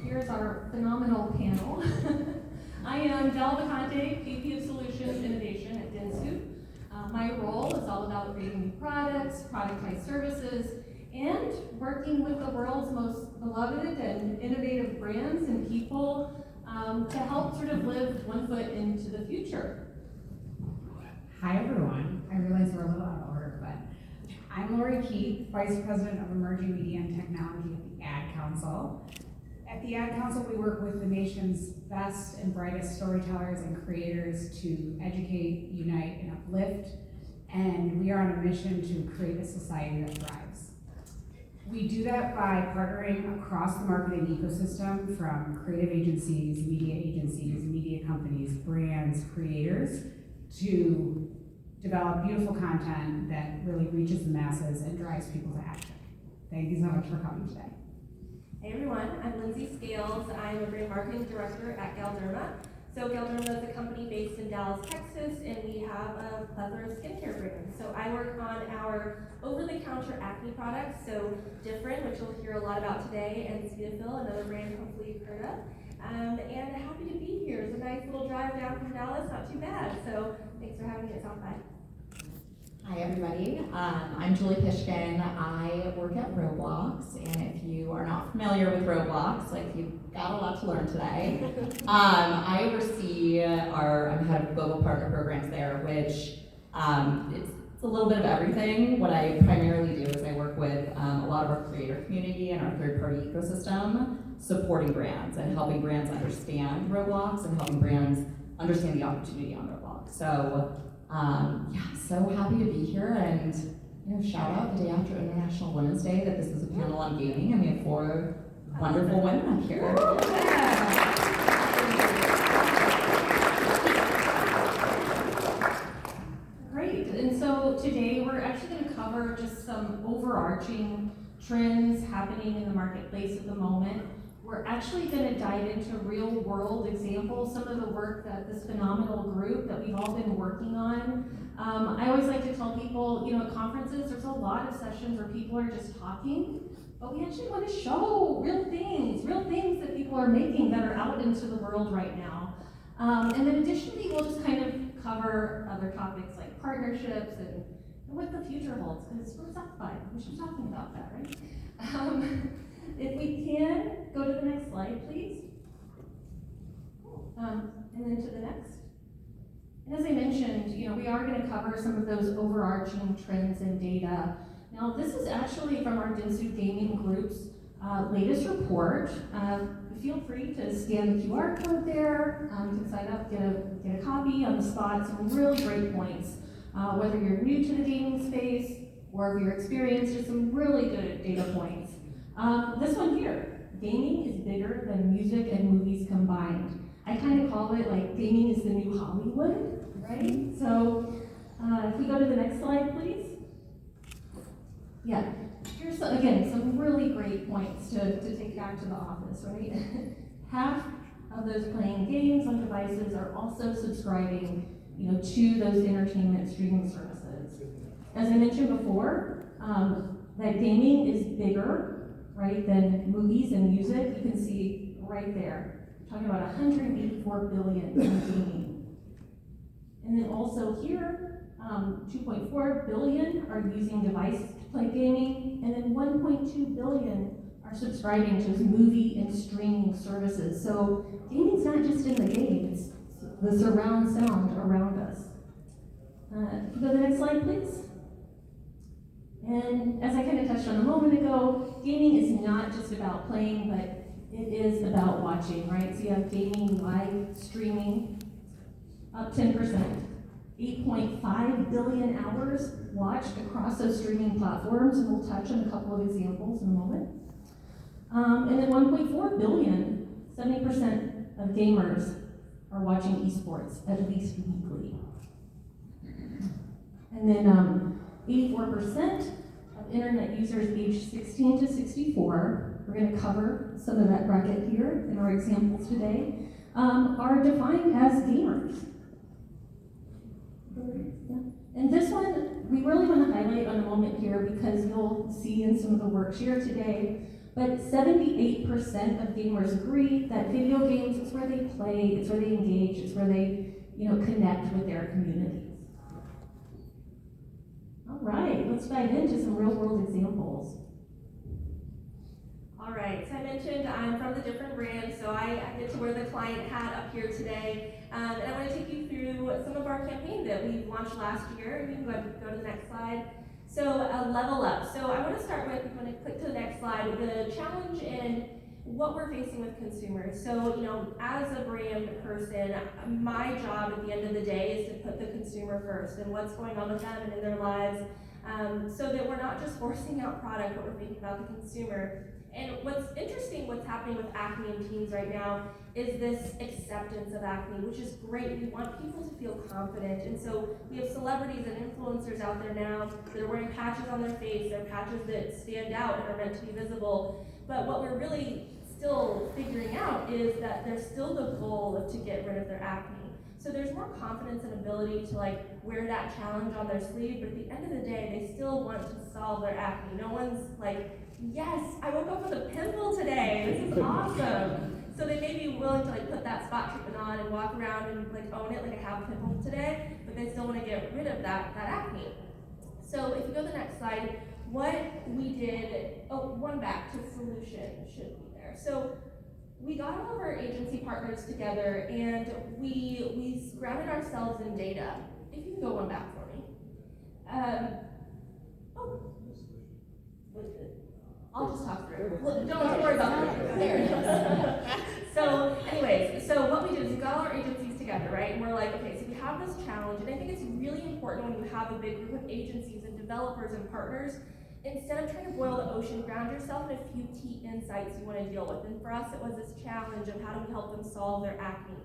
here's our phenomenal panel. I am Del Vacante, VP of Solutions Innovation at Dentsu. My role is all about creating new products, productized services, and working with the world's most beloved and innovative brands and people to help sort of live one foot into the future. Hi everyone. I realize we're a little out of order, but I'm Lori Keith, Vice President of Emerging Media and Technology at the Ad Council. At the Ad Council, we work with the nation's best and brightest storytellers and creators to educate, unite, and uplift, and we are on a mission to create a society that thrives. We do that by partnering across the marketing ecosystem, from creative agencies, media companies, brands, creators, to develop beautiful content that really reaches the masses and drives people to action. Thank you so much for coming today. Hey everyone, I'm Lindsay Scales. I'm a brand marketing director at Galderma. So Galderma is a company based in Dallas, Texas, and we have a plethora of skincare brands. So I work on our over-the-counter acne products, so Differin, which you'll hear a lot about today, and Cetaphil, another brand hopefully you've heard of. And happy to be here. It's a nice little drive down from Dallas, not too bad. So thanks for having me at South by. Hi everybody, I'm Julie Pishkin. I work at Roblox, and if you are not familiar with Roblox, like you've got a lot to learn today. I oversee I'm head of global partner programs there, which it's a little bit of everything. What I primarily do is I work with a lot of our creator community and our third-party ecosystem, supporting brands and helping brands understand Roblox and helping brands understand the opportunity on Roblox. So so happy to be here, and shout out the day after International Women's Day that this is a panel on gaming, and we have 4 wonderful women up here. Great, and so today we're actually going to cover just some overarching trends happening in the marketplace at the moment. We're actually going to dive into real-world examples, some of the work that this phenomenal group that we've all been working on. I always like to tell people, at conferences, there's a lot of sessions where people are just talking, but we actually want to show real things that people are making that are out into the world right now. And then additionally, we'll just kind of cover other topics like partnerships and what the future holds, because we're South by. We should be talking about that, right? If we can, go to the next slide, please. And then to the next. And as I mentioned, we are going to cover some of those overarching trends and data. Now, this is actually from our Dentsu Gaming Group's latest report. Feel free to scan the QR code there. You can sign up, get a copy on the spot. Some really great points. Whether you're new to the gaming space or if you're experienced, just some really good data points. This one here, gaming is bigger than music and movies combined. I kind of call it like gaming is the new Hollywood, right? So if we go to the next slide, please. Yeah, here's some really great points to take back to the office, right? Half of those playing games on devices are also subscribing, to those entertainment streaming services. As I mentioned before, that gaming is bigger, right, than movies and music. You can see right there, talking about 184 billion in gaming. And then also here, 2.4 billion are using devices to play gaming, and then 1.2 billion are subscribing to movie and streaming services. So gaming's not just in the game, it's the surround sound around us. If you go to the next slide, please. And as I kind of touched on a moment ago, gaming is not just about playing, but it is about watching, right? So you have gaming live streaming up 10%, 8.5 billion hours watched across those streaming platforms, and we'll touch on a couple of examples in a moment. And then 1.4 billion, 70% of gamers are watching esports at least weekly. And then 84% of internet users aged 16 to 64, we're going to cover some of that bracket here in our examples today, are defined as gamers. And this one, we really want to highlight on a moment here because you'll see in some of the work shared today But 78% of gamers agree that video games is where they play, it's where they engage, it's where they, connect with their communities. All right, let's dive into some real world examples. All right, so I mentioned I'm from the different brands, so I get to wear the client hat up here today. And I want to take you through some of our campaign that we launched last year. You can go to the next slide. So level up. So I want to start with, when I click to the next slide, the challenge and what we're facing with consumers. So, as a brand person, my job at the end of the day is to put the consumer first and what's going on with them and in their lives, so that we're not just forcing out product, but we're thinking about the consumer. And what's interesting, what's happening with acne in teens right now is this acceptance of acne, which is great. We want people to feel confident. And so we have celebrities and influencers out there now that are wearing patches on their face. They're patches that stand out and are meant to be visible. But what we're really still figuring out is that there's still the goal of to get rid of their acne. So there's more confidence and ability to wear that challenge on their sleeve, but at the end of the day, they still want to solve their acne. No one's like, yes, I woke up with a pimple today, this is awesome. So they may be willing to put that spot treatment on and walk around and own it, I have a pimple today, but they still want to get rid of that acne. So if you go to the next slide, what we did, one back to solution should be there. So we got all of our agency partners together and we grounded ourselves in data. If you can go one back for me. I'll just talk through it. Don't worry about it. There it is. So anyways, so what we did is we got all our agencies together, right? And we're like, okay, so we have this challenge, and I think it's really important when you have a big group of agencies and developers and partners, instead of trying to boil the ocean, ground yourself in a few key insights you want to deal with. And for us, it was this challenge of how do we help them solve their acne.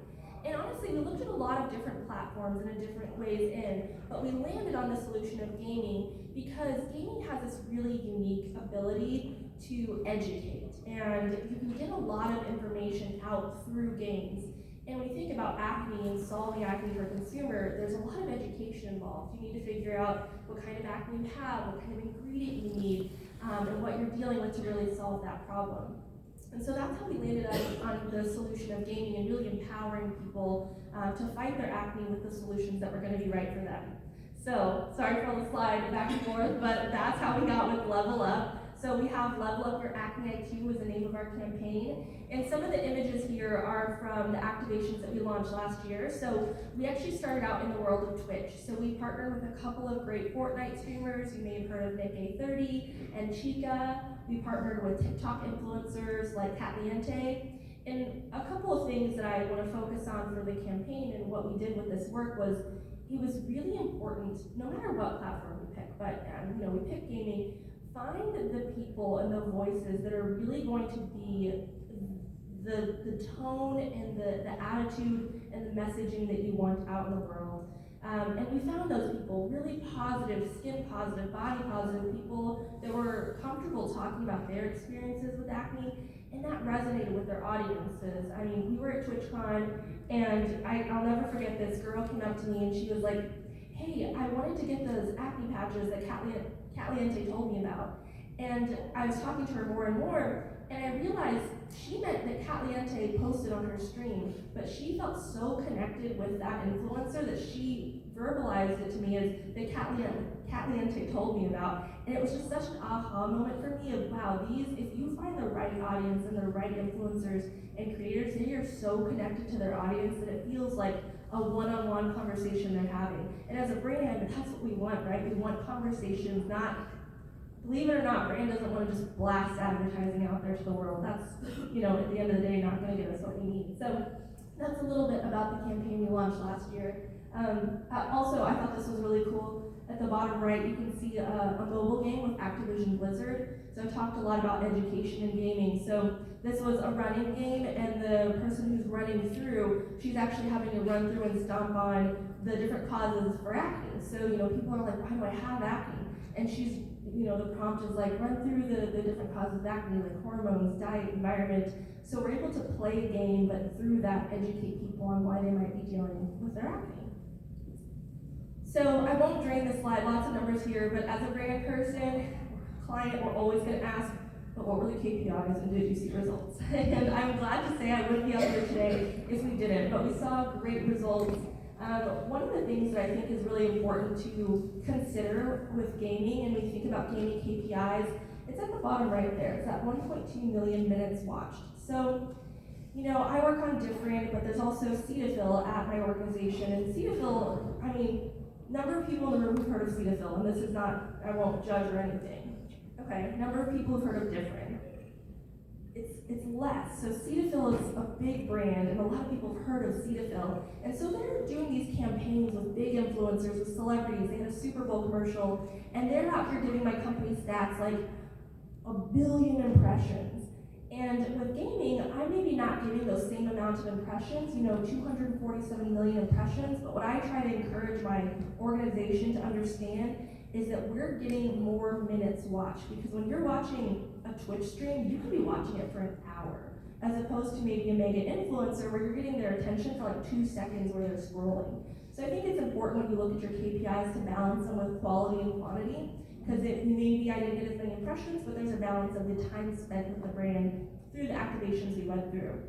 And honestly, we looked at a lot of different platforms and different ways in, but we landed on the solution of gaming because gaming has this really unique ability to educate. And you can get a lot of information out through games. And when you think about acne and solving acne for a consumer, there's a lot of education involved. You need to figure out what kind of acne you have, what kind of ingredient you need, and what you're dealing with to really solve that problem. And so that's how we landed on the solution of gaming and really empowering people to fight their acne with the solutions that were going to be right for them. So, sorry for the slide back and forth, but that's how we got with Level Up. So we have Level Up Your Acne IQ was the name of our campaign. And some of the images here are from the activations that we launched last year. So we actually started out in the world of Twitch. So we partnered with a couple of great Fortnite streamers. You may have heard of Nick A30 and Chica. We partnered with TikTok influencers like Catliente. And a couple of things that I want to focus on for the campaign and what we did with this work was it was really important, no matter what platform we pick, but we picked gaming, find the people and the voices that are really going to be the tone and the attitude and the messaging that you want out in the world. And we found those people, really positive, skin positive, body positive people that were comfortable talking about their experiences with acne, and that resonated with their audiences. I mean, we were at TwitchCon, and I'll never forget this girl came up to me and she was like, hey, I wanted to get those acne patches that Catliente told me about. And I was talking to her more and more, and I realized she meant that Catliente posted on her stream, but she felt so connected with that influencer that she verbalized it to me as that Catliente told me about. And it was just such an aha moment for me of, wow, if you find the right audience and the right influencers and creators, they are so connected to their audience that it feels like a one-on-one conversation they're having. And as a brand, that's what we want, right? We want conversations, not, believe it or not, brand doesn't want to just blast advertising out there to the world. That's, at the end of the day, not going to get us what we need. So that's a little bit about the campaign we launched last year. Also, I thought this was really cool. At the bottom right, you can see a mobile game with Activision Blizzard. So I talked a lot about education and gaming. So this was a running game, and the person who's running through, she's actually having to run through and stomp on the different causes for acne. So, people are like, why do I have acne? And she's, the prompt is like, run through the different causes of acne, like hormones, diet, environment. So we're able to play a game, but through that, educate people on why they might be dealing with their acne. So I won't drain this slide, lots of numbers here, but as a brand person, client, we're always going to ask, but what were the KPIs and did you see results? And I'm glad to say I wouldn't be up here today if we didn't, but we saw great results. One of the things that I think is really important to consider with gaming, and we think about gaming KPIs, it's at the bottom right there. It's at 1.2 million minutes watched. So, you know, I work on different, but there's also Cetaphil at my organization, and Cetaphil, I mean, number of people in the room who've heard of Cetaphil, and this is not, I won't judge or anything. Okay, number of people who've heard of Different. It's less. So Cetaphil is a big brand, and a lot of people have heard of Cetaphil. And so they're doing these campaigns with big influencers, with celebrities. They had a Super Bowl commercial, and they're out here giving my company stats like 1 billion impressions. And with gaming, I may be not giving those same amount of impressions, you know, 247 million impressions, but what I try to encourage my organization to understand is that we're getting more minutes watched, because when you're watching a Twitch stream, you could be watching it for an hour, as opposed to maybe a mega influencer where you're getting their attention for like 2 seconds where they're scrolling. So I think it's important when you look at your KPIs to balance them with quality and quantity, because maybe I didn't get as many impressions, but there's a balance of the time spent with the brand through the activations we went through.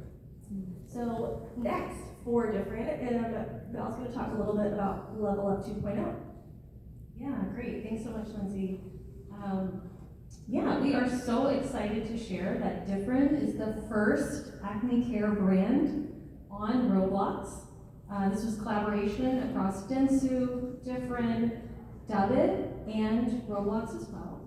So next, for Different, Val's going to talk a little bit about Level Up 2.0. Yeah, great. Thanks so much, Lindsay. Yeah, we are so excited to share that Different is the first acne care brand on Roblox. This was collaboration across Dentsu, Different, David, and Roblox as well.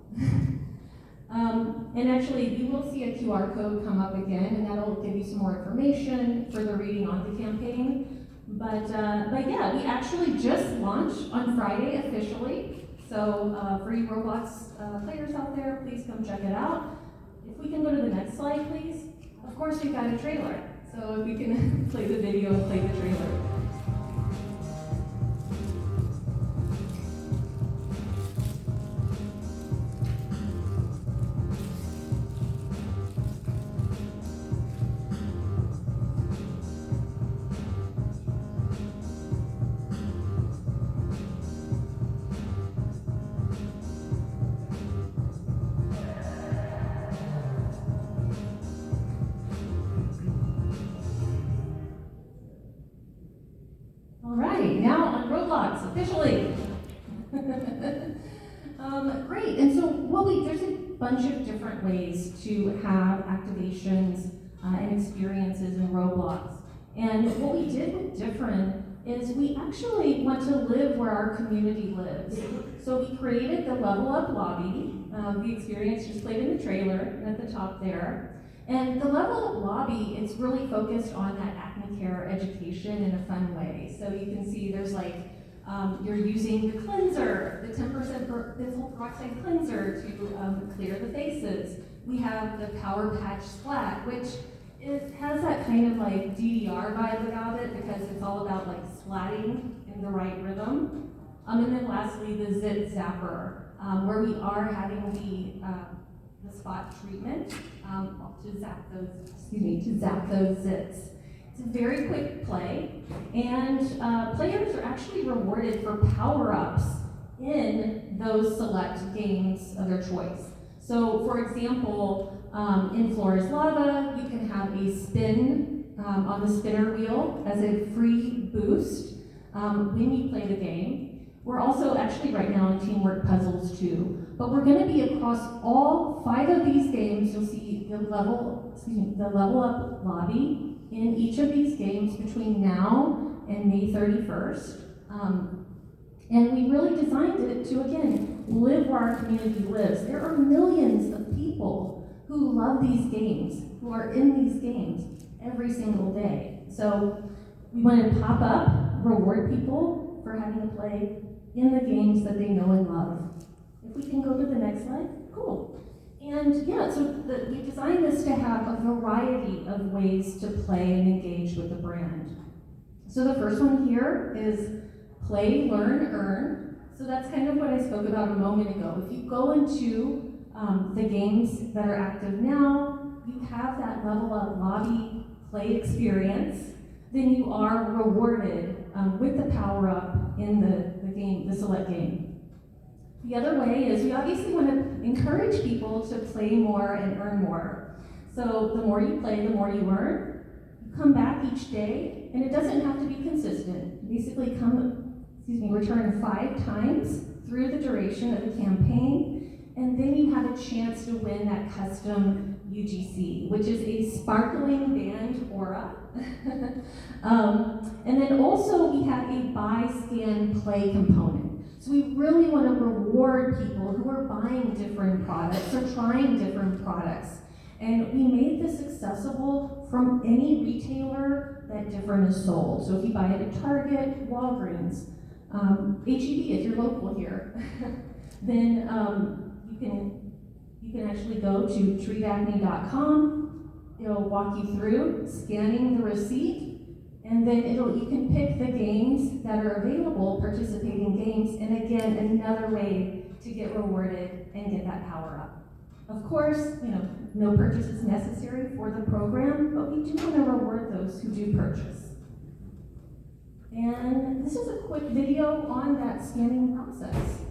And actually, you will see a QR code come up again, and that'll give you some more information, further reading on the campaign. But yeah, we actually just launched on Friday officially. So for you Roblox players out there, please come check it out. If we can go to the next slide, please. Of course, we've got a trailer. So if we can play the video and play the trailer. Officially. Great, and so there's a bunch of different ways to have activations and experiences in Roblox. And what we did with Different is we actually want to live where our community lives. So we created the Level Up lobby. The experience just played in the trailer at the top there. And the Level Up lobby, it's really focused on that acne care education in a fun way. So you can see there's like, you're using the cleanser, the 10% benzoyl peroxide cleanser to clear the faces. We have the Power Patch Splat, which has that kind of like DDR vibe about it, because it's all about like splatting in the right rhythm. And then lastly, the Zit Zapper, where we are having the spot treatment to zap those zits. It's a very quick play, and players are actually rewarded for power-ups in those select games of their choice. So, for example, in Floor is Lava, you can have a spin on the spinner wheel as a free boost when you play the game. We're also actually right now in Teamwork Puzzles too, but we're going to be across all 5 of these games. You'll see the Level Up lobby in each of these games between now and May 31st. And we really designed it to, again, live where our community lives. There are millions of people who love these games, who are in these games every single day. So we want to pop up, reward people for having to play in the games that they know and love. If we can go to the next slide, cool. And yeah, so we designed this to have a variety of ways to play and engage with the brand. So the first one here is play, learn, earn. So that's kind of what I spoke about a moment ago. If you go into the games that are active now, you have that Level Up lobby play experience, then you are rewarded with the power up in the game, the select game. The other way is we obviously want to encourage people to play more and earn more. So the more you play, the more you earn. You come back each day, and it doesn't have to be consistent. Basically return 5 times through the duration of the campaign, and then you have a chance to win that custom UGC, which is a sparkling band aura. And then also we have a buy, scan, play component. So we really want to reward people who are buying different products or trying different products. And we made this accessible from any retailer that different is sold. So if you buy it at Target, Walgreens, H-E-B if you're local here, then you can actually go to treatacne.com. It'll walk you through scanning the receipt, and then you can pick the games that are available, participating games, and again, another way to get rewarded and get that power up. Of course, no purchase is necessary for the program, but we do want to reward those who do purchase. And this is a quick video on that scanning process.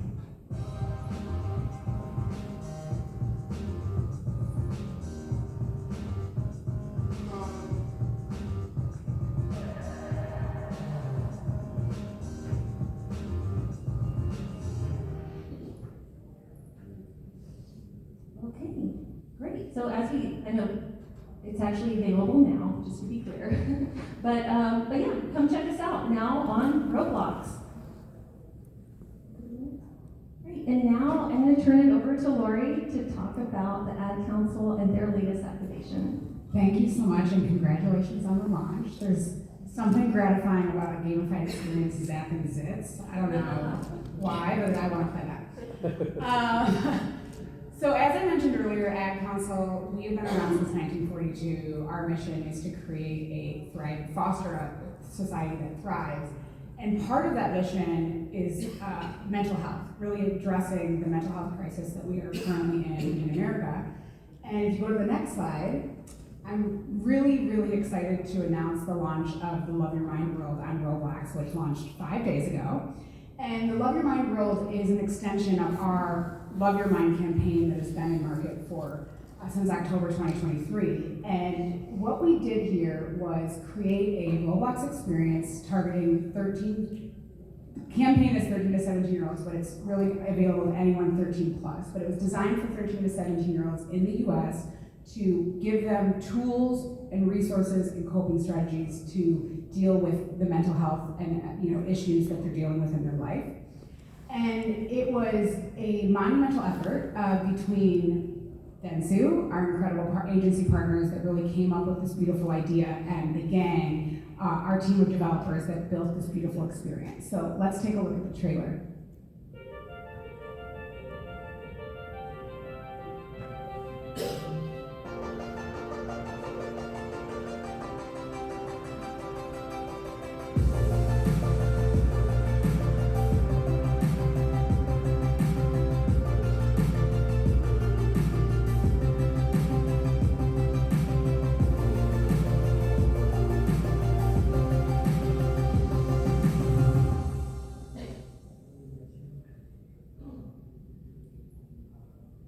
Okay, great. So I know it's actually available now, just to be clear. but yeah, come check us out now on Roblox. Great, and now I'm going to turn it over to Lori to talk about the Ad Council and their latest activation. Thank you so much, and congratulations on the launch. There's something gratifying about a gamified experience zapping zits. I don't know why, but I want to play that. So as I mentioned earlier, Ad Council, we have been around since 1942. Our mission is to create foster a society that thrives. And part of that mission is mental health, really addressing the mental health crisis that we are currently in America. And if you go to the next slide, I'm really, really excited to announce the launch of the Love Your Mind World on Roblox, which launched 5 days ago. And the Love Your Mind World is an extension of our Love Your Mind campaign that has been in market for since October 2023. And what we did here was create a Roblox experience targeting the campaign is 13 to 17 year olds, but it's really available to anyone 13 plus. But it was designed for 13 to 17 year olds in the US to give them tools and resources and coping strategies to deal with the mental health and issues that they're dealing with in their life. And it was a monumental effort between Dentsu, our incredible agency partners that really came up with this beautiful idea, and the gang, our team of developers that built this beautiful experience. So let's take a look at the trailer.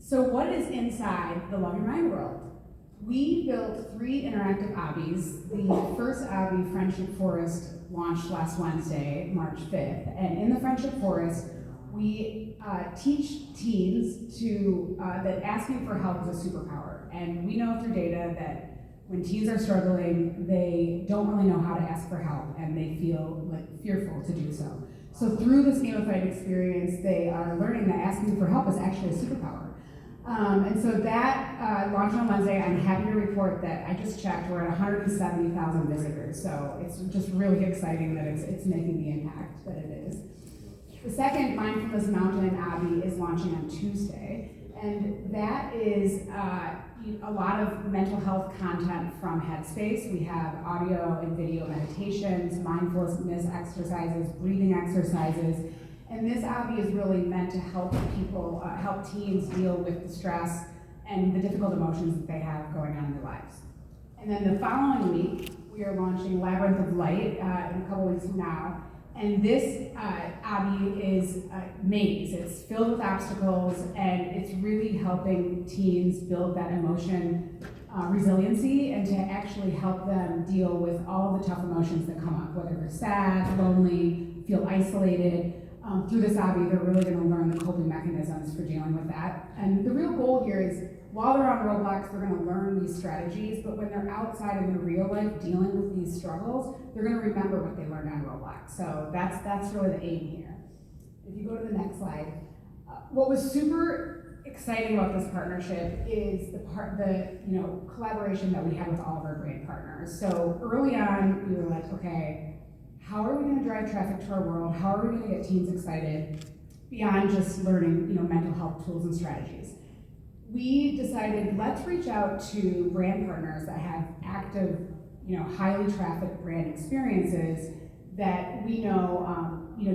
So what is inside the Love Your Mind world? We built 3 interactive obbies. The first obby, Friendship Forest, launched last Wednesday, March 5th. And in the Friendship Forest, we teach teens that asking for help is a superpower. And we know through data that when teens are struggling, they don't really know how to ask for help, and they feel fearful to do so. So through this gamified experience, they are learning that asking for help is actually a superpower. And so that launched on Wednesday. I'm happy to report that I just checked, we're at 170,000 visitors. So it's just really exciting that it's making the impact that it is. The second Mindfulness Mountain obby is launching on Tuesday. And that is a lot of mental health content from Headspace. We have audio and video meditations, mindfulness exercises, breathing exercises. And this obby is really meant to help people, help teens deal with the stress and the difficult emotions that they have going on in their lives. And then the following week, we are launching Labyrinth of Light in a couple weeks from now. And this obby is a maze. It's filled with obstacles, and it's really helping teens build that emotion resiliency and to actually help them deal with all the tough emotions that come up, whether they're sad, lonely, feel isolated. Through this obby, they're really going to learn the coping mechanisms for dealing with that. And the real goal here is, while they're on Roblox, they're going to learn these strategies, but when they're outside in their real life dealing with these struggles, they're going to remember what they learned on Roblox. So that's really the aim here. If you go to the next slide, what was super exciting about this partnership is the collaboration that we had with all of our brand partners. So early on, we were like, okay, how are we going to drive traffic to our world? How are we going to get teens excited beyond just learning, mental health tools and strategies? We decided, let's reach out to brand partners that have active, highly trafficked brand experiences that we know,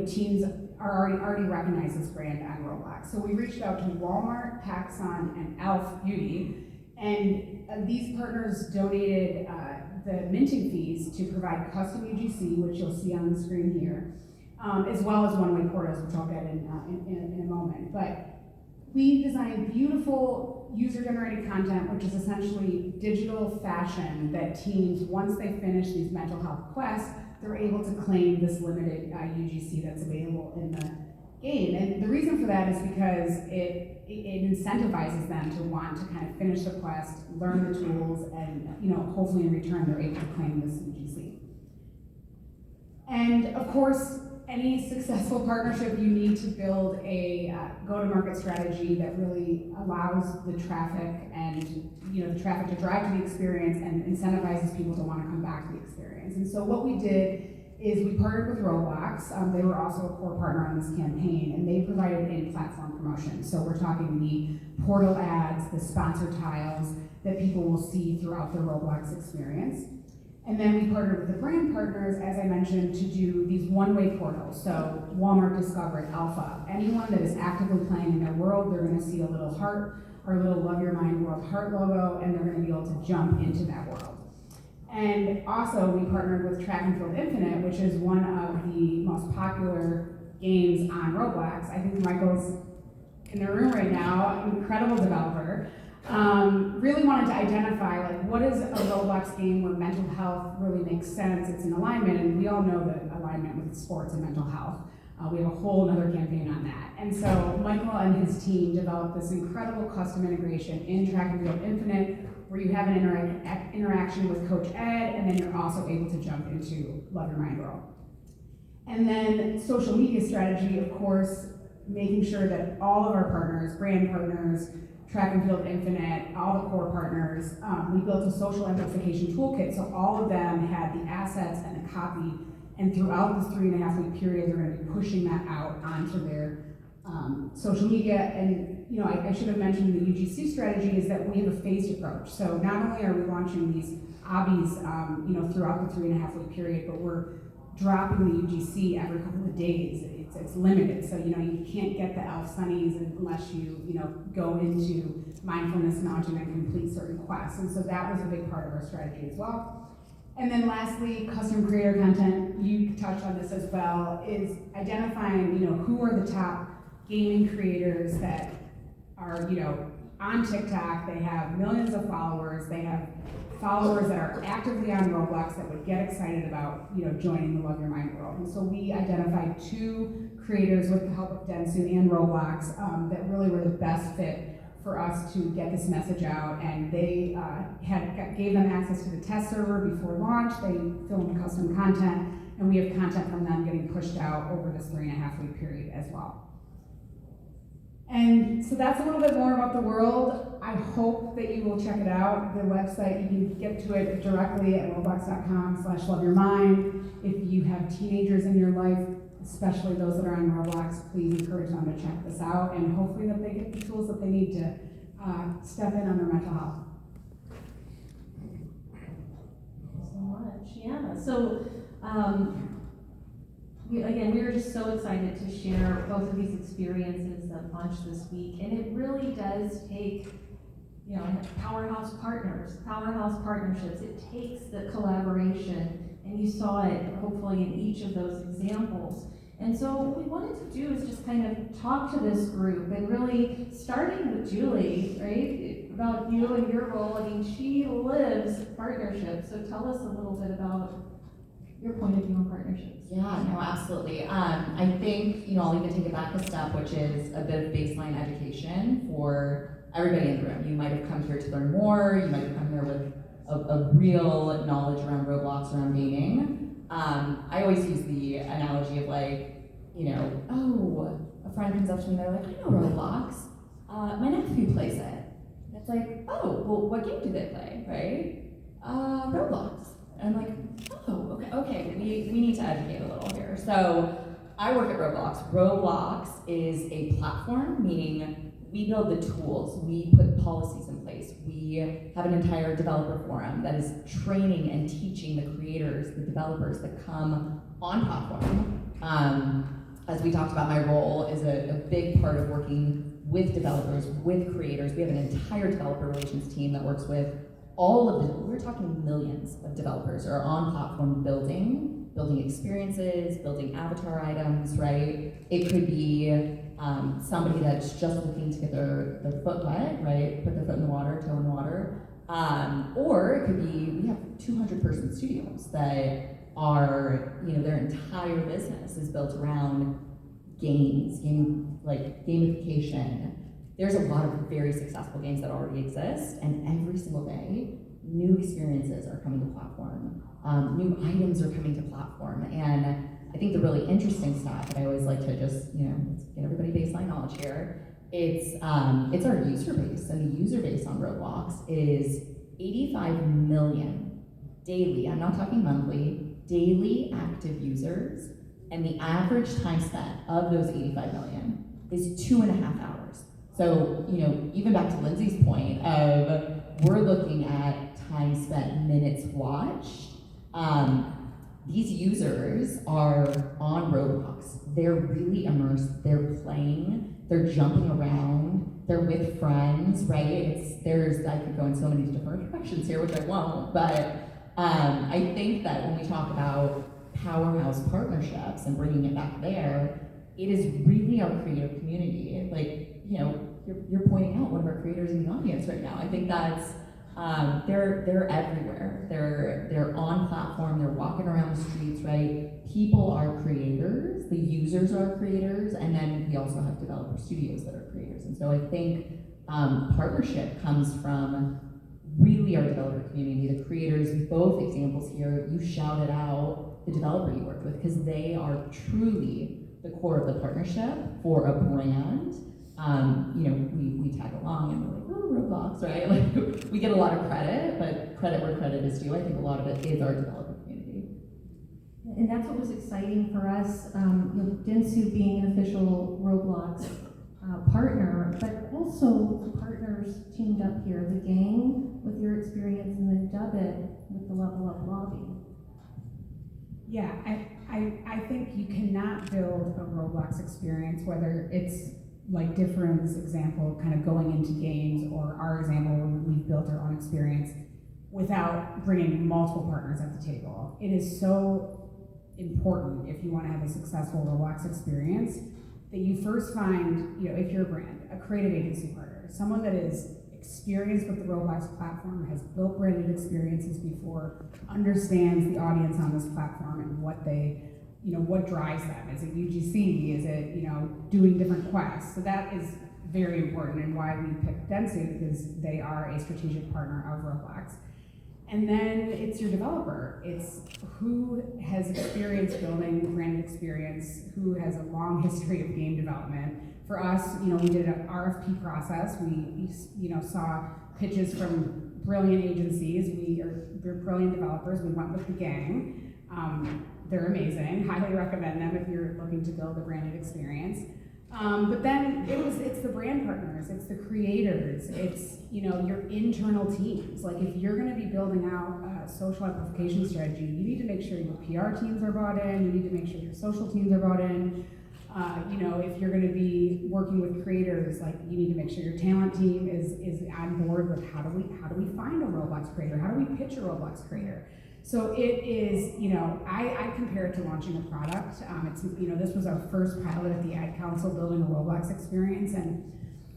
teens are already recognize this brand on Roblox. So we reached out to Walmart, PacSun, and Elf Beauty, and these partners donated the minting fees to provide custom UGC, which you'll see on the screen here, as well as one-way portals, which I'll get in a moment. But we designed beautiful user-generated content, which is essentially digital fashion that teens, once they finish these mental health quests, they're able to claim this limited UGC that's available in the game. And the reason for that is because it incentivizes them to want to kind of finish the quest, learn the tools, and hopefully in return they're able to claim this UGC. And of course, any successful partnership, you need to build a go-to-market strategy that really allows the traffic and the traffic to drive to the experience and incentivizes people to want to come back to the experience. And so what we did is we partnered with Roblox. They were also a core partner on this campaign, and they provided in-platform promotion. So we're talking the portal ads, the sponsor tiles that people will see throughout their Roblox experience. And then we partnered with the brand partners, as I mentioned, to do these one-way portals. So Walmart Discover Alpha. Anyone that is actively playing in their world, they're going to see a little heart or a little Love Your Mind World heart logo, and they're going to be able to jump into that world. And also, we partnered with Track and Field Infinite, which is one of the most popular games on Roblox. I think Michael's in the room right now, incredible developer. Really wanted to identify, what is a Roblox game where mental health really makes sense, it's in alignment, and we all know the alignment with sports and mental health. We have a whole other campaign on that. And so Michael and his team developed this incredible custom integration in Track and Field Infinite, where you have an interaction with Coach Ed, and then you're also able to jump into Love Your Mind World. And then social media strategy, of course, making sure that all of our partners, brand partners, Track and Field Infinite, all the core partners, we built a social amplification toolkit, so all of them had the assets and the copy, and throughout this 3.5-week period, they're going to be pushing that out onto their social media. And I should have mentioned the UGC strategy is that we have a phased approach. So not only are we launching these obbies, throughout the 3.5-week period, but we're dropping the UGC every couple of days. It's limited, so you can't get the Elf Sunnies unless you go into mindfulness mountain and complete certain quests. And so that was a big part of our strategy as well. And then lastly, custom creator content, you touched on this as well, is identifying who are the top gaming creators that are on TikTok. They have millions of followers. They have followers that are actively on Roblox that would get excited about joining the Love Your Mind world. And so we identified 2 creators with the help of Dentsu and Roblox that really were the best fit for us to get this message out, and they gave them access to the test server before launch. They filmed custom content, and we have content from them getting pushed out over this 3.5-week period as well. And so that's a little bit more about the world. I hope that you will check it out. The website, you can get to it directly at roblox.com/loveyourmind. If you have teenagers in your life, especially those that are on Roblox, please encourage them to check this out, and hopefully that they get the tools that they need to step in on their mental health. Thanks so much. Yeah. So, we were just so excited to share both of these experiences that launched this week, and it really does take you know, powerhouse partners, powerhouse partnerships. It takes the collaboration, and you saw it hopefully in each of those examples. And so what we wanted to do is just kind of talk to this group, and really starting with Julie, right, about you and your role. I mean, she lives partnerships, so tell us a little bit about your point of view on partnerships. Yeah, no, absolutely. I think, you know, I'll even take it back a step, which is a bit of baseline education for everybody in the room. You might have come here to learn more, you might have come here with a real knowledge around Roblox, around gaming. I always use the analogy of like, you know, oh, a friend comes up to me and they're like, I know Roblox, my nephew plays it. And it's like, oh, well, what game do they play, right? Roblox. And I'm like, oh, okay, we need to educate a little here. So I work at Roblox. Roblox is a platform, meaning we build the tools, we put policies in place, we have an entire developer forum that is training and teaching the creators, the developers that come on platform. As we talked about, my role is a big part of working with developers, with creators. We have an entire developer relations team that works with all of the, we're talking millions of developers are on platform building experiences, building avatar items, right? It could be somebody that's just looking to get their foot wet, right? Put their foot in the water, toe in the water. Or it could be, we have 200-person studios that are, you know, their entire business is built around games, gamification. There's a lot of very successful games that already exist, and every single day, new experiences are coming to platform. New items are coming to platform, and I think the really interesting stat that I always like to just, you know, let's get everybody baseline knowledge here. It's our user base, and the user base on Roblox is 85 million daily. I'm not talking monthly, daily active users, and the average time spent of those 85 million is 2.5 hours. So, you know, even back to Lindsay's point of we're looking at time spent, minutes watched. These users are on Roblox. They're really immersed. They're playing. They're jumping around. They're with friends, right? I could go in so many different directions here, which I won't. But I think that when we talk about powerhouse partnerships and bringing it back there, it is really our creative community. Like, you know, you're pointing out one of our creators in the audience right now. I think that's they're everywhere. They're on platform. They're walking around the streets, right? People are creators. The users are creators, and then we also have developer studios that are creators. And so I think partnership comes from really our developer community, the creators. Both examples here, you shouted out the developer you worked with because they are truly the core of the partnership for a brand. You know, we tag along and we're like, oh, Roblox, right? Like, we get a lot of credit, but credit where credit is due. I think a lot of it is our developer community. And that's what was exciting for us, you know, Dentsu being an official Roblox partner, but also the partners teamed up here, the gang with your experience and the Dubbit with the Level Up Lobby. Yeah, I think you cannot build a Roblox experience, whether it's like Differin's example, kind of going into games, or our example when we've built our own experience, without bringing multiple partners at the table. It is so important if you want to have a successful Roblox experience that you first find, you know, if you're a brand, a creative agency partner, someone that is experienced with the Roblox platform, has built branded experiences before, understands the audience on this platform and what they, you know, what drives them. Is it UGC? Is it, you know, doing different quests? So that is very important, and why we picked Dentsu, because they are a strategic partner of Roblox. And then it's your developer. It's who has experience building branded experience, who has a long history of game development. For us, you know, we did an RFP process. We, you know, saw pitches from brilliant agencies. We're brilliant developers. We went with the gang. They're amazing. Highly recommend them if you're looking to build a branded experience. But then it's the brand partners, it's the creators, it's, you know, your internal teams. Like, if you're going to be building out a social amplification strategy, you need to make sure your PR teams are brought in. You need to make sure your social teams are brought in. You know, if you're gonna be working with creators, like, you need to make sure your talent team is on board with how do we find a Roblox creator? How do we pitch a Roblox creator? So it is, you know, I compare it to launching a product. It's, you know, this was our first pilot at the Ad Council, building a Roblox experience, and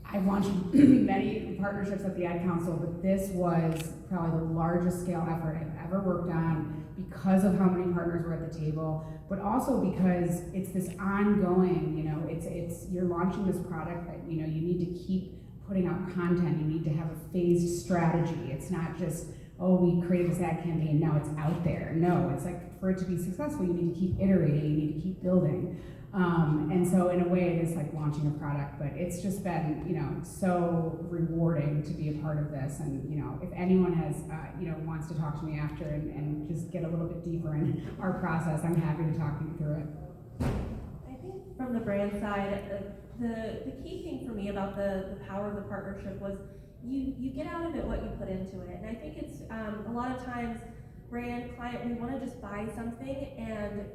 I've launched many partnerships at the Ad Council, but this was probably the largest scale effort I've ever worked on because of how many partners were at the table, but also because it's this ongoing, you know, it's you're launching this product that, you know, you need to keep putting out content, you need to have a phased strategy. It's not just, oh, we created this ad campaign, now it's out there. No, it's like, for it to be successful, you need to keep iterating, you need to keep building. And so in a way, it is like launching a product, but it's just been, you know, so rewarding to be a part of this. And, you know, if anyone has, you know, wants to talk to me after and just get a little bit deeper in our process, I'm happy to talk you through it. I think from the brand side, the key thing for me about the power of the partnership was you get out of it what you put into it. And I think it's a lot of times brand, client, we want to just buy something and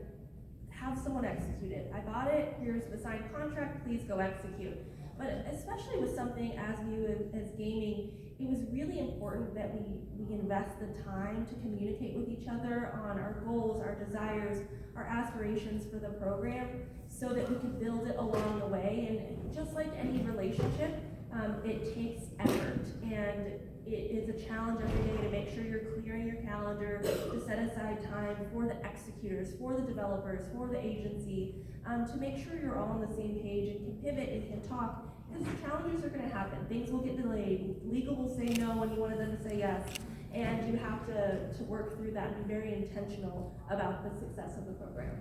have someone execute it. I bought it, here's the signed contract, please go execute. But especially with something as new as gaming, it was really important that we invest the time to communicate with each other on our goals, our desires, our aspirations for the program, so that we could build it along the way. And just like any relationship, it takes effort, and it is a challenge every day to make sure you're clearing your calendar, to set aside time for the executors, for the developers, for the agency, to make sure you're all on the same page and can pivot and can talk, because challenges are going to happen. Things will get delayed. Legal will say no when you wanted them to say yes, and you have to work through that and be very intentional about the success of the program.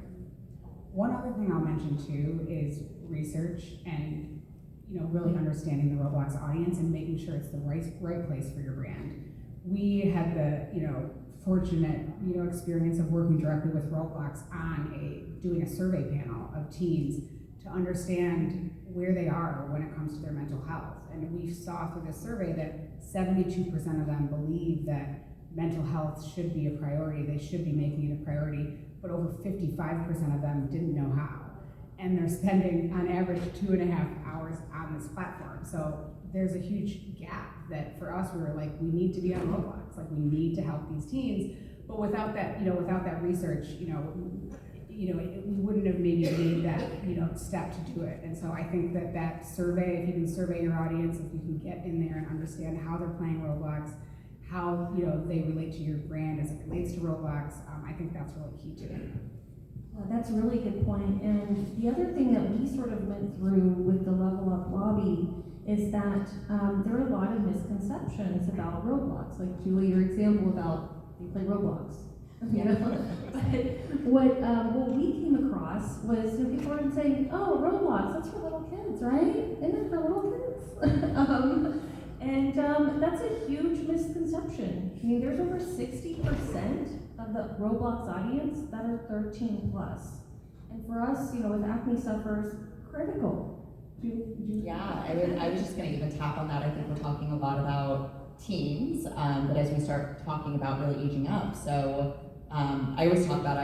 One other thing I'll mention too is research and, you know, really understanding the Roblox audience and making sure it's the right place for your brand. We had the, you know, fortunate, you know, experience of working directly with Roblox on doing a survey panel of teens to understand where they are when it comes to their mental health. And we saw through the survey that 72% of them believe that mental health should be a priority, they should be making it a priority, but over 55% of them didn't know how. And they're spending on average 2.5 hours on this platform. So there's a huge gap that for us, we were like, we need to be on Roblox, like we need to help these teens. But without that, you know, without that research, we wouldn't have maybe made that, you know, step to do it. And so I think that survey, if you can survey your audience, if you can get in there and understand how they're playing Roblox, how, you know, they relate to your brand as it relates to Roblox, I think that's really key to it. That's a really good point. And the other thing that we sort of went through with the Level Up lobby is that there are a lot of misconceptions about Roblox. Like Julie, your example about you play Roblox. You know? But what we came across was, you know, people were saying, "Oh, Roblox, that's for little kids, right? Isn't it for little kids?" And that's a huge misconception. I mean, there's over 60% of the Roblox audience that are 13 plus. And for us, you know, with Acne Sufferers, critical. Yeah, I was just going to even tap on that. I think we're talking a lot about teens, but as we start talking about really aging up, so I always talk about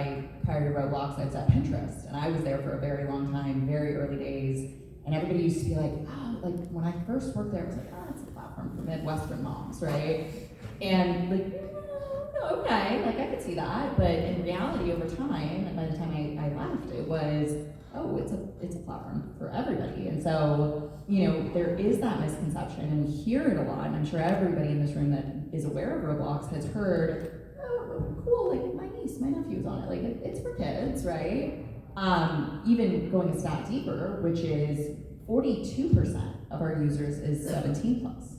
prior to Roblox, I was at Pinterest, and I was there for a very long time, very early days, and everybody used to be like, oh, like when I first worked there, I was like, oh, it's a platform for Midwestern moms, right? And like, okay, like I could see that, but in reality, over time, and by the time I left, it was, oh, it's a platform for everybody. And so, you know, there is that misconception, and we hear it a lot, and I'm sure everybody in this room that is aware of Roblox has heard, oh, cool, like my niece, my nephew's on it, like it's for kids, right? Even going a step deeper, which is 42% of our users is 17 plus.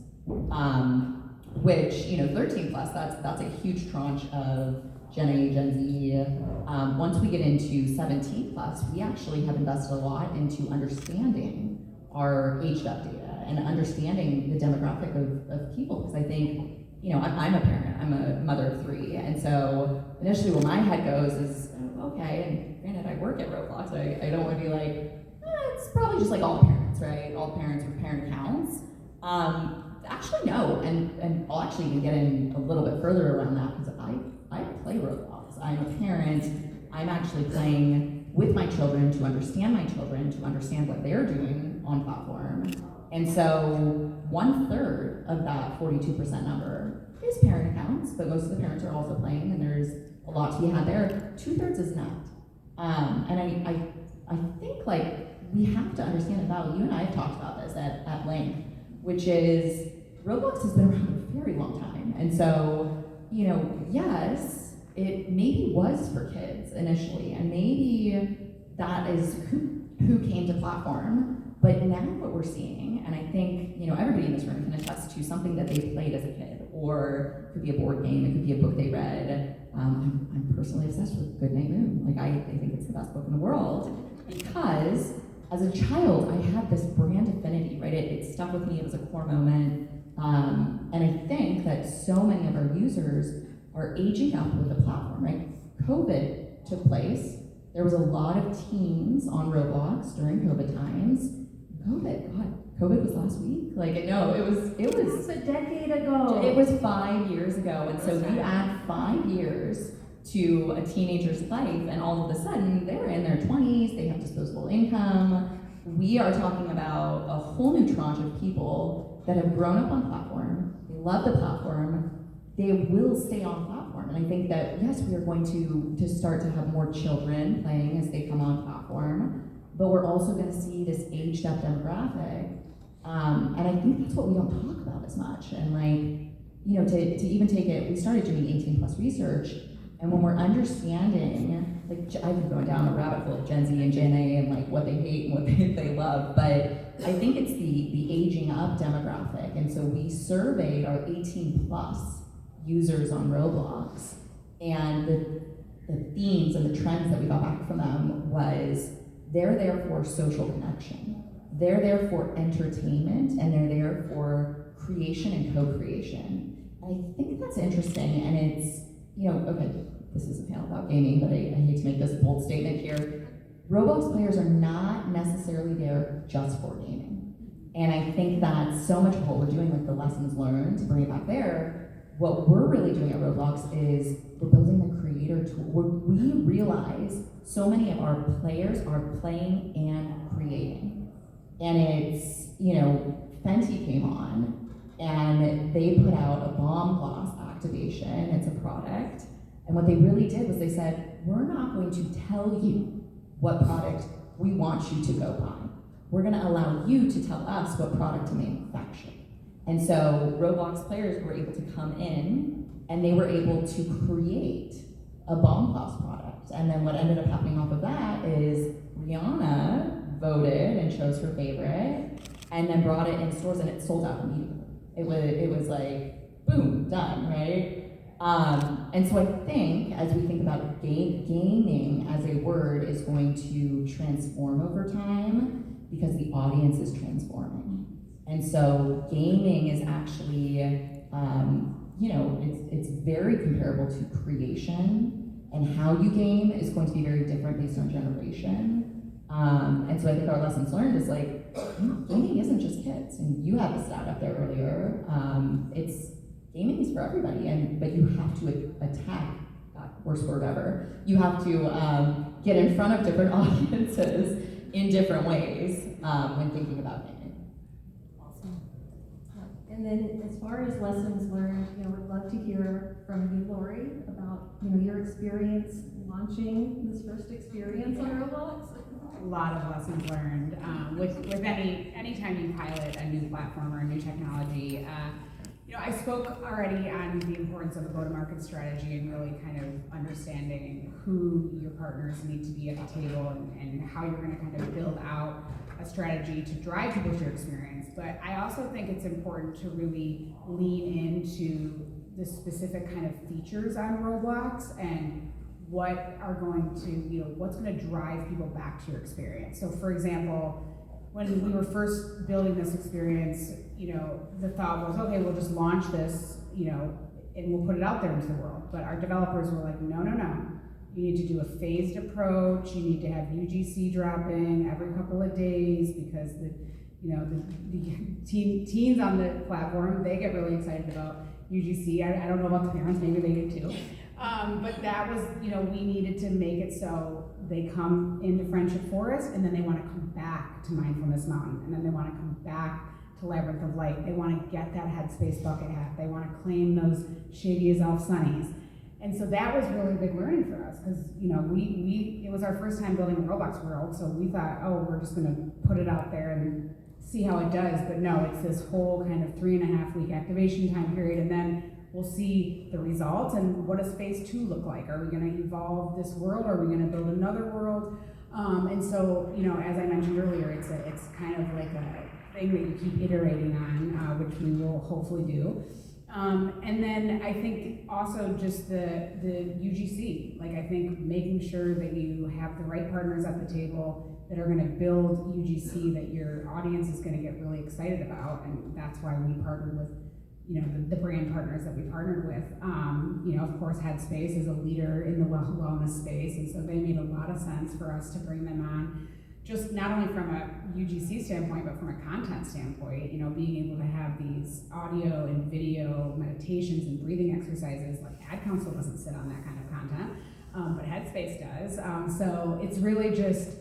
Which, you know, 13 plus, that's a huge tranche of Gen A, Gen Z. Once we get into 17 plus, we actually have invested a lot into understanding our age up data and understanding the demographic of people. Because I think, you know, I'm a parent, I'm a mother of 3, and so initially where my head goes is, okay, and granted I work at Roblox, I don't want to be like, it's probably just like all parents, right? All parents with parent accounts. Actually, no, and I'll actually even get in a little bit further around that because I play Roblox. I'm a parent. I'm actually playing with my children, to understand my children, to understand what they're doing on platform. And so 1/3 of that 42% number is parent accounts, but most of the parents are also playing, and there's a lot to be had there. 2/3 is not. And I think like we have to understand the value. You and I have talked about this at length, which is Roblox has been around a very long time. And so, you know, yes, it maybe was for kids initially, and maybe that is who came to platform. But now what we're seeing, and I think, you know, everybody in this room can attest to something that they played as a kid, or it could be a board game, it could be a book they read. I'm personally obsessed with Goodnight Moon. Like, I think it's the best book in the world, because as a child, I had this brand affinity, right? It stuck with me, it was a core moment. And I think that so many of our users are aging up with the platform, right? COVID took place. There was a lot of teens on Roblox during COVID times. COVID was last week. Like, no, it was. It's a decade ago. It was 5 years ago, and so you add 5 years to a teenager's life, and all of a sudden they're in their 20s. They have disposable income. We are talking about a whole new tranche of people that have grown up on platform. They love the platform. They will stay on platform, and I think that yes, we are going to start to have more children playing as they come on platform. But we're also going to see this aged up demographic. And I think that's what we don't talk about as much. And like, you know, to even take it, we started doing 18+ research, and when we're understanding, like, I've been going down a rabbit hole of Gen Z and Gen A and like what they hate and what they love, but I think it's the aging up demographic. And so we surveyed our 18+ users on Roblox, and the themes and the trends that we got back from them was, they're there for social connection. They're there for entertainment, and they're there for creation and co-creation. I think that's interesting, and it's, you know, okay, this is a panel about gaming, but I hate to make this bold statement here. Roblox players are not necessarily there just for gaming. And I think that so much of what we're doing with the lessons learned, to bring it back there, what we're really doing at Roblox is we're building the creator tool. We realize so many of our players are playing and creating. And it's, you know, Fenty came on and they put out a bomb gloss activation. It's a product. And what they really did was they said, we're not going to tell you what product we want you to go buy. We're going to allow you to tell us what product to manufacture. And so Roblox players were able to come in and they were able to create a bomb gloss product. And then what ended up happening off of that is Rihanna voted and chose her favorite, and then brought it in stores, and it sold out immediately. It was like, boom, done, right? And so I think as we think about gaming as a word is going to transform over time, because the audience is transforming. And so gaming is actually, you know, it's very comparable to creation, and how you game is going to be very different based on generation. And so I think our lessons learned is like, gaming isn't just kids, and you had the stat up there earlier. Gaming is for everybody, but you have to attack, worst word ever, you have to get in front of different audiences in different ways when thinking about gaming. And then as far as lessons learned, you know, we'd love to hear from you, Lori, about, you know, your experience launching this first experience on Roblox. A lot of lessons learned. With any time you pilot a new platform or a new technology, you know, I spoke already on the importance of a go-to-market strategy and really kind of understanding who your partners need to be at the table, and how you're going to kind of build out a strategy to drive people to your experience. But I also think it's important to really lean into the specific kind of features on Roblox and what are going to, you know, what's going to drive people back to your experience. So for example, when we were first building this experience, you know, the thought was, okay, we'll just launch this, you know, and we'll put it out there into the world. But our developers were like, no. You need to do a phased approach. You need to have UGC dropping every couple of days, because the teens on the platform, they get really excited about UGC. I don't know about the parents, maybe they do too. But that was, you know, we needed to make it so they come into Friendship Forest and then they want to come back to Mindfulness Mountain, and then they want to come back to Labyrinth of Light. They want to get that Headspace bucket hat. They want to claim those Shady as Elf Sunnies. And so that was really a big learning for us, because, you know, it was our first time building a Roblox world, so we thought, oh, we're just gonna put it out there and see how it does. But no, it's this whole kind of 3.5 week activation time period, and then we'll see the results. And what does phase 2 look like? Are we gonna evolve this world? Are we gonna build another world? And so, you know, as I mentioned earlier, it's kind of like a thing that you keep iterating on, which we will hopefully do. And then I think also just the UGC, like I think making sure that you have the right partners at the table that are going to build UGC that your audience is going to get really excited about, and that's why we partnered with, you know, the brand partners that we partnered with. You know, of course, Headspace is a leader in the wellness space, and so they made a lot of sense for us to bring them on. Just not only from a UGC standpoint, but from a content standpoint, you know, being able to have these audio and video meditations and breathing exercises. Like Ad Council doesn't sit on that kind of content, but Headspace does. So it's really just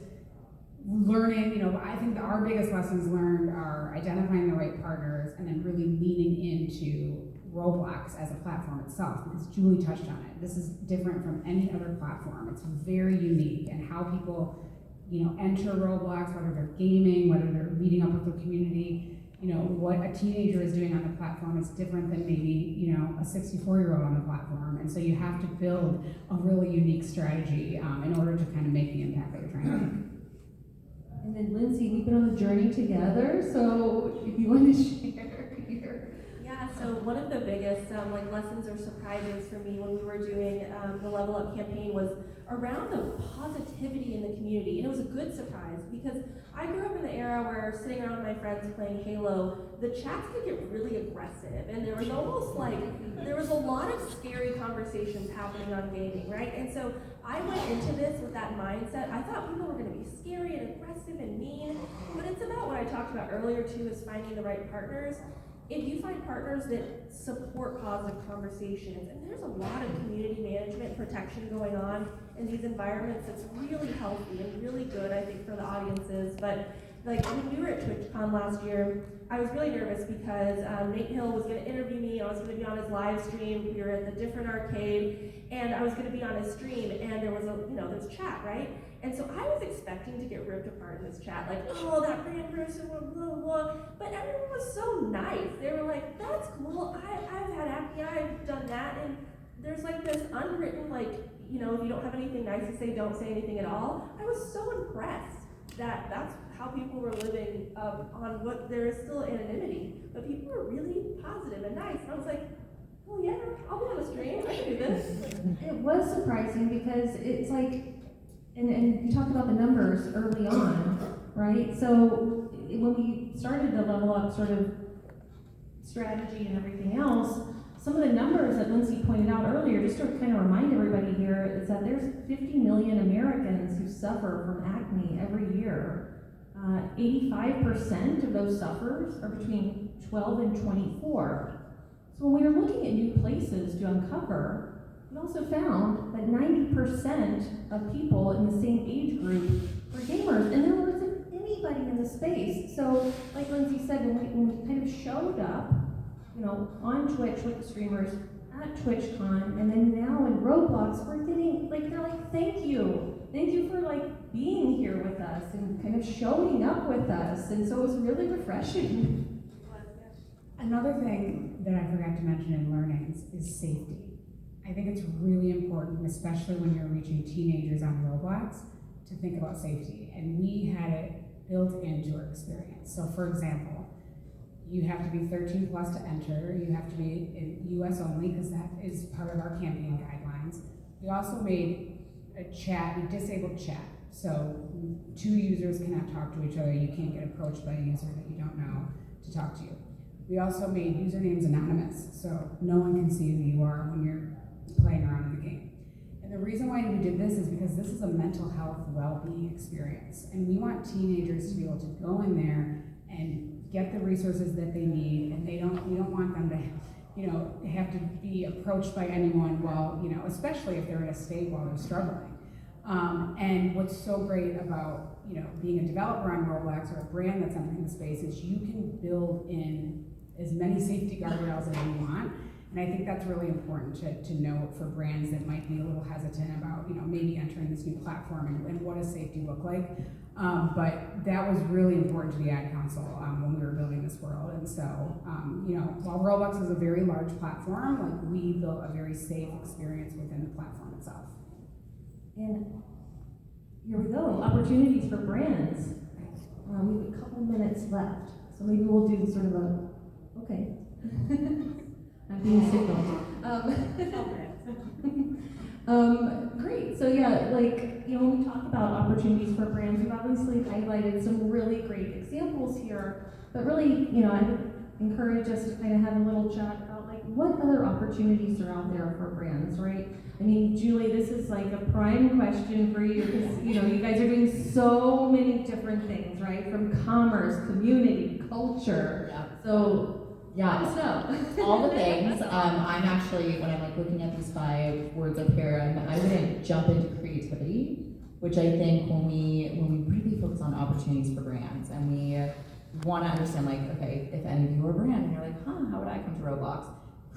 learning, you know, I think our biggest lessons learned are identifying the right partners and then really leaning into Roblox as a platform itself, because Julie touched on it. This is different from any other platform. It's very unique, and how people, you know, enter Roblox, whether they're gaming, whether they're meeting up with their community, you know, what a teenager is doing on the platform is different than maybe, you know, a 64-year-old on the platform. And so you have to build a really unique strategy in order to kind of make the impact that you're trying to make. And then Lindsay, we've been on the journey together, so if you want to share here. Yeah, so one of the biggest like lessons or surprises for me when we were doing the Level Up campaign was around the positivity in the community. And it was a good surprise, because I grew up in the era where sitting around with my friends playing Halo, the chats could get really aggressive, and there was almost like, there was a lot of scary conversations happening on gaming, right? And so I went into this with that mindset. I thought people were gonna be scary and aggressive and mean, but it's about what I talked about earlier too, is finding the right partners. If you find partners that support positive conversations, and there's a lot of community management protection going on in these environments that's really healthy and really good, I think, for the audiences. But like when we were at TwitchCon last year, I was really nervous because Nate Hill was going to interview me. I was going to be on his live stream. We were at the different arcade, and I was going to be on his stream, and there was there's chat, right? And so I was expecting to get ripped apart in this chat, like, oh, that brand person, blah, blah, blah. But everyone was so nice. They were like, that's cool. I've had acne, I've done that. And there's like this unwritten, like, you know, if you don't have anything nice to say, don't say anything at all. I was so impressed that that's how people were living on what there is still anonymity. But people were really positive and nice. And I was like, oh yeah, I'll be on a stream. I can do this. It was surprising because it's like, and you talked about the numbers early on, right? So when we started the Level Up sort of strategy and everything else, some of the numbers that Lindsay pointed out earlier, just to kind of remind everybody here, is that there's 50 million Americans who suffer from acne every year. 85% of those sufferers are between 12 and 24. So when we were looking at new places to uncover, we also found that 90% of people in the same age group were gamers, and there wasn't anybody in the space. So, like Lindsay said, when we kind of showed up, you know, on Twitch with the streamers at TwitchCon, and then now in Roblox, we're getting, like, they're like, thank you for, like, being here with us and kind of showing up with us, and so it was really refreshing. Another thing that I forgot to mention in learnings is safety. I think it's really important, especially when you're reaching teenagers on Roblox, to think about safety. And we had it built into our experience. So for example, you have to be 13 plus to enter. You have to be in US only, because that is part of our campaign guidelines. We also made a chat, we disabled chat. So 2 users cannot talk to each other. You can't get approached by a user that you don't know to talk to you. We also made usernames anonymous, so no one can see who you are when you're playing around in the game. And the reason why we did this is because this is a mental health well-being experience, and we want teenagers to be able to go in there and get the resources that they need, and we don't want them to have to be approached by anyone while, especially if they're in a state while they're struggling. And what's so great about, being a developer on Roblox or a brand that's entering the space is you can build in as many safety guardrails as you want. And I think that's really important to note for brands that might be a little hesitant about, maybe entering this new platform and what does safety look like. But that was really important to the Ad Council when we were building this world. And so, while Roblox is a very large platform, like we built a very safe experience within the platform itself. And here we go, opportunities for brands. We have a couple minutes left, so maybe we'll do sort of okay. I'm being signaled. Great, so yeah, when we talk about opportunities for brands, we've obviously highlighted some really great examples here, but really, I would encourage us to kind of have a little chat about what other opportunities are out there for brands, right? I mean, Julie, this is like a prime question for you because, you guys are doing so many different things, right? From commerce, community, culture. Yeah. So, Yeah. let us know. All the things. I'm actually, when I'm looking at these 5 words up here, I'm going to jump into creativity, which I think when we really focus on opportunities for brands and we want to understand, okay, if any of you are a brand and you're like, how would I come to Roblox?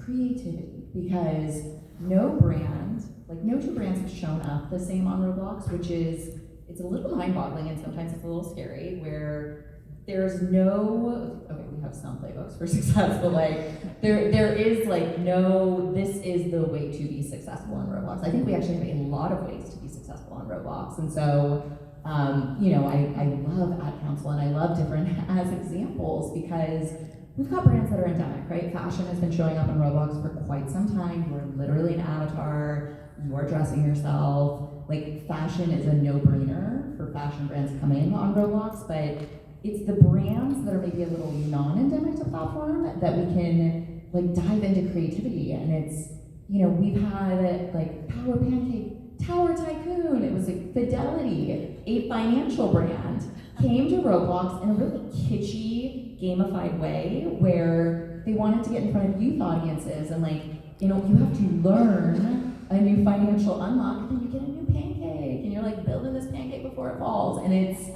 Creativity, because no two brands have shown up the same on Roblox, which is, it's a little mind-boggling and sometimes it's a little scary, where there's no, okay, we have some playbooks for success, but there is no, this is the way to be successful on Roblox. I think we actually have a lot of ways to be successful on Roblox, and so, I love Ad Council and I love different as examples because we've got brands that are endemic, right? Fashion has been showing up on Roblox for quite some time. You are literally an avatar. You are dressing yourself. Fashion is a no-brainer for fashion brands coming on Roblox, but it's the brands that are maybe a little non-endemic to platform that we can dive into creativity. And it's, we've had Power Pancake, Tower Tycoon. It was Fidelity, a financial brand, came to Roblox in a really kitschy, gamified way where they wanted to get in front of youth audiences and you have to learn a new financial unlock and then you get a new pancake and you're building this pancake before it falls, and it's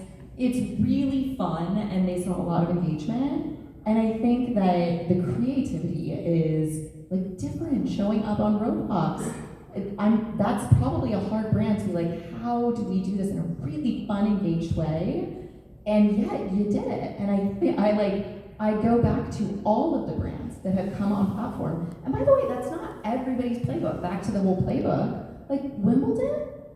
really fun and they saw a lot of engagement. And I think that the creativity is different showing up on Roblox. That's probably a hard brand to be how do we do this in a really fun, engaged way? And yet you did it. And I go back to all of the brands that have come on platform. And by the way, that's not everybody's playbook. Back to the whole playbook.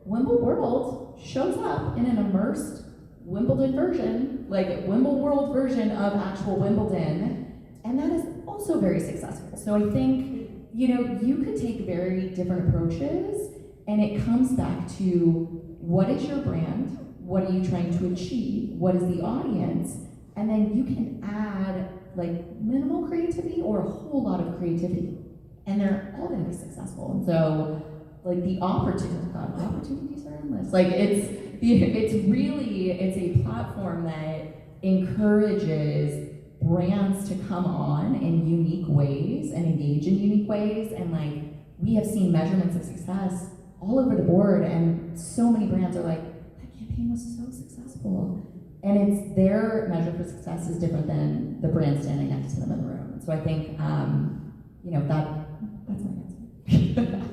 Wimble World shows up in an immersed Wimbledon version, Wimble World version of actual Wimbledon. And that is also very successful. So I think, you could take very different approaches, and it comes back to what is your brand? What are you trying to achieve? What is the audience? And then you can add minimal creativity or a whole lot of creativity. And they're all gonna be successful. And so the opportunities are endless. It's a platform that encourages brands to come on in unique ways and engage in unique ways. And we have seen measurements of success all over the board, and so many brands are that campaign was so successful. And it's their measure for success is different than the brand standing next to them in the room. And so I think, that's my answer.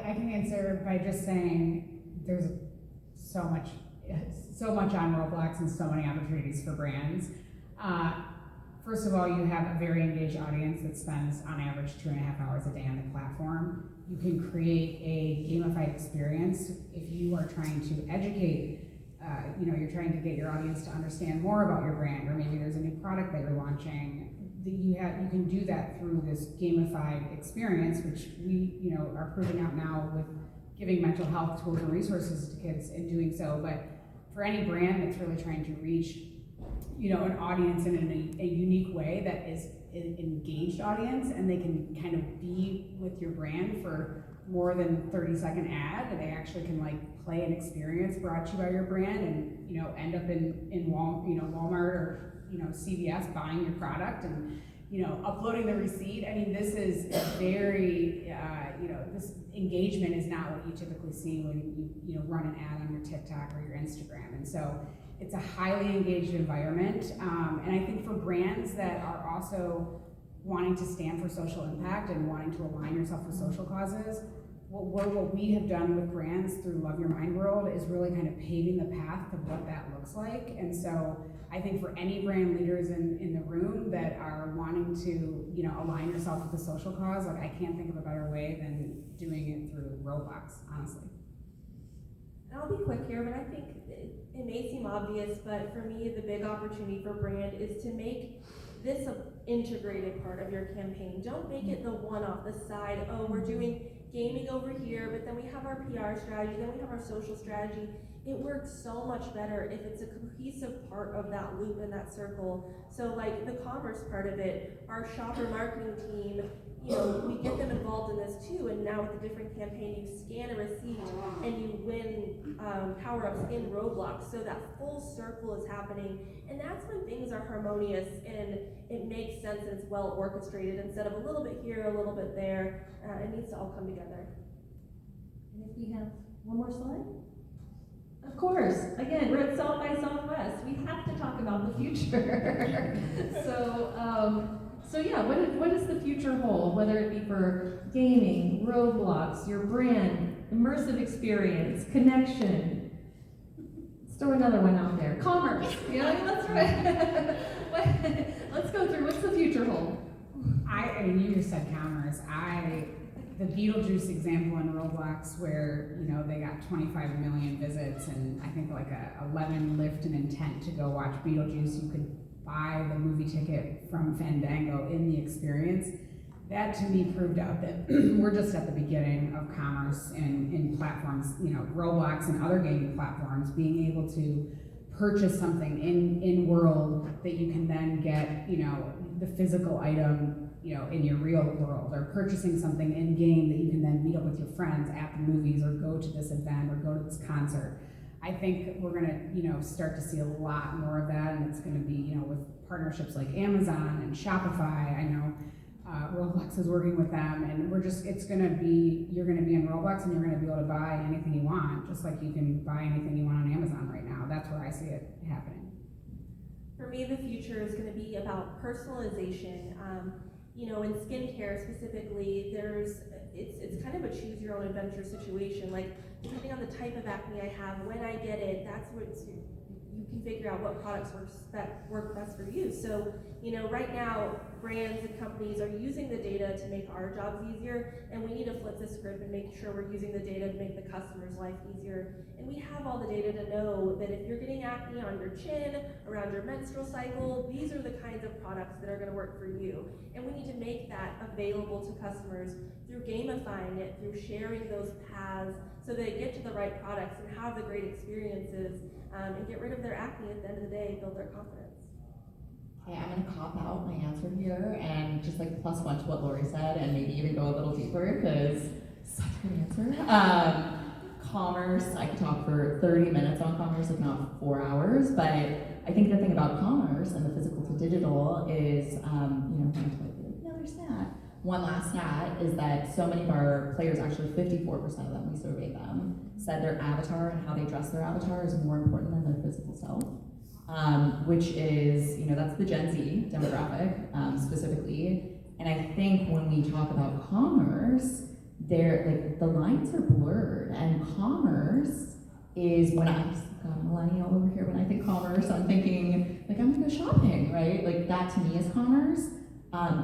I can answer by just saying there's so much on Roblox and so many opportunities for brands. First of all, you have a very engaged audience that spends on average 2.5 hours a day on the platform. You can create a gamified experience if you are trying to educate, you're trying to get your audience to understand more about your brand, or maybe there's a new product that you're launching. You can do that through this gamified experience, which we are proving out now with giving mental health tools and resources to kids in doing so. But for any brand that's really trying to reach an audience in a unique way that is an engaged audience, and they can kind of be with your brand for more than 30-second ad, and they actually can play an experience brought to you by your brand and end up in Walmart or CVS buying your product. And uploading the receipt. I mean, this is a very, this engagement is not what you typically see when you run an ad on your TikTok or your Instagram. And so it's a highly engaged environment. And I think for brands that are also wanting to stand for social impact and wanting to align yourself with social causes, what we have done with brands through Love Your Mind World is really kind of paving the path to what that looks like. And so I think for any brand leaders in the room that are wanting to, align yourself with a social cause, like I can't think of a better way than doing it through Roblox, honestly. And I'll be quick here, but I think it may seem obvious, but for me, the big opportunity for brand is to make this an integrated part of your campaign. Don't make it the one off the side. Oh, we're doing gaming over here, but then we have our PR strategy, then we have our social strategy. It works so much better if it's a cohesive part of that loop and that circle. So like the commerce part of it, our shopper marketing team, we get them involved in this too, and now with a different campaign, you scan a receipt and you win power-ups in Roblox, so that full circle is happening, and that's when things are harmonious and it makes sense and it's well orchestrated instead of a little bit here, a little bit there. It needs to all come together. And if we have one more slide? Of course, again, we're at South by Southwest. We have to talk about the future. So yeah, what does the future hold? Whether it be for gaming, Roblox, your brand, immersive experience, connection. Let's throw another one out there. Commerce. That's right. Let's go through. What's the future hold? I mean, you just said commerce. The Beetlejuice example in Roblox where, they got 25 million visits and I think like a 11 lift and intent to go watch Beetlejuice. You could buy the movie ticket from Fandango in the experience. That to me proved out that we're just at the beginning of commerce in platforms, Roblox and other gaming platforms, being able to purchase something in world that you can then get, the physical item, in your real world, or purchasing something in game that you can then meet up with your friends at the movies or go to this event or go to this concert. I think we're gonna, start to see a lot more of that, and it's gonna be, with partnerships like Amazon and Shopify. I know Roblox is working with them, and you're gonna be in Roblox and you're gonna be able to buy anything you want, just like you can buy anything you want on Amazon right now. That's where I see it happening. For me, the future is going to be about personalization. In skincare specifically, it's kind of a choose your own adventure situation. Like, depending on the type of acne I have, when I get it, that's what you can figure out what products work best for you. So, right now, brands and companies are using the data to make our jobs easier, and we need to flip the script and make sure we're using the data to make the customer's life easier. And we have all the data to know that if you're getting acne on your chin, around your menstrual cycle, these are the kinds of products that are going to work for you. And we need to make that available to customers through gamifying it, through sharing those paths so they get to the right products and have the great experiences and get rid of their acne at the end of the day, build their confidence. Okay, I'm gonna cop out my answer here and just like plus one to what Lori said and maybe even go a little deeper because such a good answer. Commerce, I could talk for 30 minutes on commerce, if not 4 hours, but I think the thing about commerce and the physical to digital is, another stat. One last stat is that so many of our players, actually 54% of them, we surveyed them, said their avatar and how they dress their avatar is more important than their physical self. Which is, that's the Gen Z demographic specifically. And I think when we talk about commerce, the lines are blurred. And commerce is when I'm a millennial over here. When I think commerce, I'm thinking I'm gonna go shopping, right? Like that to me is commerce.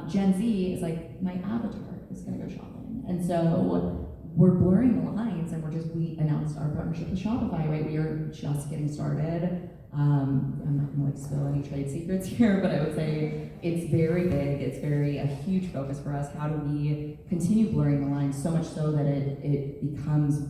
Gen Z is like my avatar is gonna go shopping, and so we're blurring the lines. And we announced our partnership with Shopify, right? We are just getting started. I'm not gonna spill any trade secrets here, but I would say it's very big. It's a huge focus for us. How do we continue blurring the lines so much so that it becomes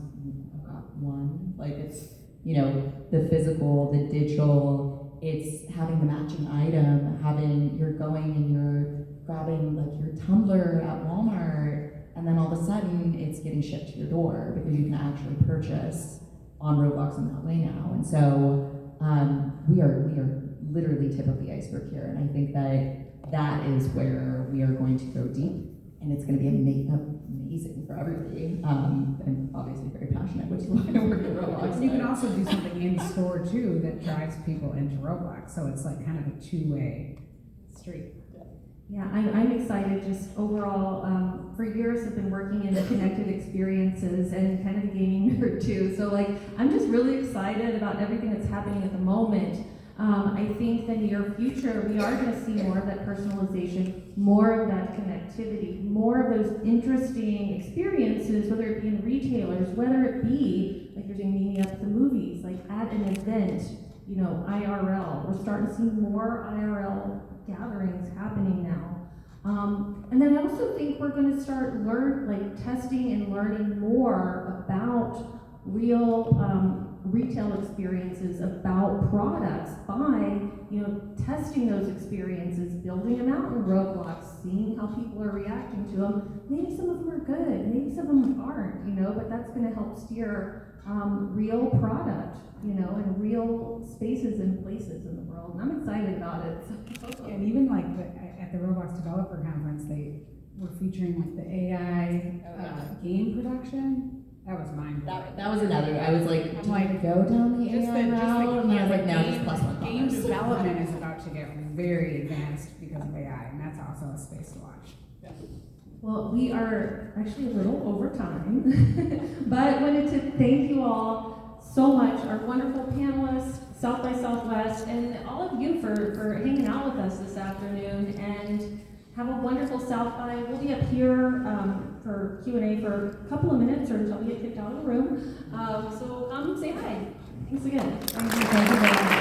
one? Like it's, the physical, the digital, it's having the matching item, you're going and you're grabbing your tumbler at Walmart, and then all of a sudden it's getting shipped to your door because you can actually purchase on Roblox in that way now. And so we are literally tip of the iceberg here, and I think that that is where we are going to go deep, and it's going to be amazing for everybody. I'm obviously very passionate, which is why I work at Roblox. And you can also do something in store too that drives people into Roblox, so it's like kind of a two-way street. Yeah, I'm excited just overall. For years I've been working in the connected experiences and kind of a gaming nerd too. So like, I'm just really excited about everything that's happening at the moment. I think the near future, we are gonna see more of that personalization, more of that connectivity, more of those interesting experiences, whether it be in retailers, whether it be, like you're doing meeting up at the movies, like at an event, you know, IRL. We're starting to see more IRL gatherings happening now. And then I also think we're going to start testing and learning more about real retail experiences, about products by, you know, testing those experiences, building them out in Roblox, seeing how people are reacting to them. Maybe some of them are good, maybe some of them aren't, you know, but that's going to help steer real product, you know, and real spaces and places in the world. And I'm excited about it. And even like at the Roblox Developer Conference, they were featuring like the AI game production. That was mind-blowing. That was another. I was like, I'm do like, I go down the AI route? And I was like, no, just plus one game commerce. development is about to get very advanced because of AI, and that's also a space to watch. Well, we are actually a little over time, but I wanted to thank you all so much, our wonderful panelists, South by Southwest, and all of you for hanging out with us this afternoon, and have a wonderful South by. We'll be up here for Q&A for a couple of minutes or until we get kicked out of the room. So come say hi. Thanks again. Thank you very much.